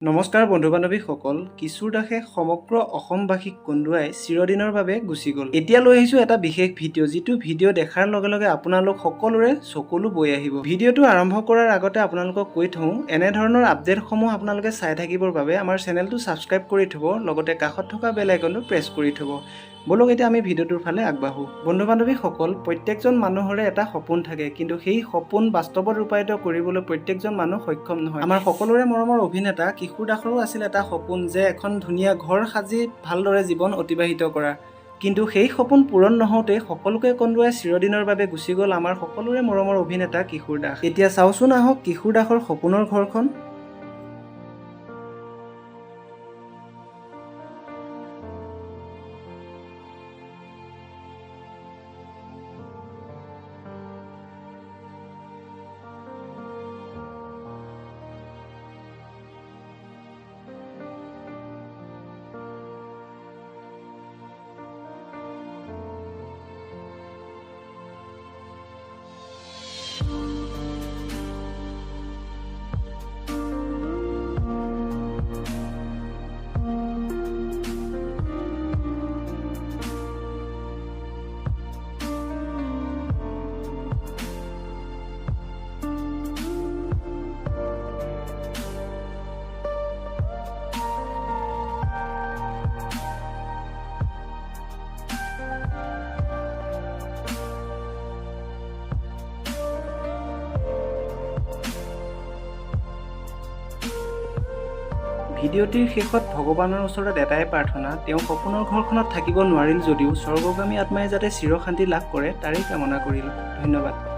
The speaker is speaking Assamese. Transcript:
নমস্কাৰ বন্ধু বান্ধৱীসকল, কিশোৰ দাসে সমগ্ৰ অসমবাসীক কন্দুৱাই চিৰদিনৰ বাবে গুচি গ'ল। এতিয়া লৈ আহিছোঁ এটা বিশেষ ভিডিঅ', যিটো ভিডিঅ' দেখাৰ লগে লগে আপোনালোক সকলোৰে চকুলো বৈ আহিব। ভিডিঅ'টো আৰম্ভ কৰাৰ আগতে আপোনালোকক কৈ থওঁ, এনেধৰণৰ আপডেটসমূহ আপোনালোকে চাই থাকিবৰ বাবে আমাৰ চেনেলটো ছাবস্ক্ৰাইব কৰি থ'ব, লগতে কাষত থকা বেল আইকনটো প্ৰেছ কৰি থ'ব। বলক এতিয়া আমি ভিডিঅ'টোৰ ফালে আগবাঢ়োঁ। বন্ধু বান্ধৱীসকল, প্ৰত্যেকজন মানুহৰে এটা সপোন থাকে, কিন্তু সেই সপোন বাস্তৱত ৰূপায়িত কৰিবলৈ প্ৰত্যেকজন মানুহ সক্ষম নহয়। আমাৰ সকলোৰে মৰমৰ অভিনেতা কিশোৰ দাসৰো আছিল এটা সপোন যে এখন ধুনীয়া ঘৰ সাজি ভালদৰে জীৱন অতিবাহিত কৰা। কিন্তু সেই সপোন পূৰণ নহওঁতেই সকলোকে কন্দুৱাই চিৰদিনৰ বাবে গুচি গ'ল আমাৰ সকলোৰে মৰমৰ অভিনেতা কিশোৰ দাস। এতিয়া চাওঁচোন আহক কিশোৰ দাসৰ সপোনৰ ঘৰখন। ভিডিঅ'টিৰ শেষত ভগৱানৰ ওচৰত এটাই প্ৰাৰ্থনা, তেওঁ সপোনৰ ঘৰখনত থাকিব নোৱাৰিল যদিও স্বৰ্গগামী আত্মাই যাতে চিৰশান্তি লাভ কৰে তাৰেই কামনা কৰিলোঁ। ধন্যবাদ।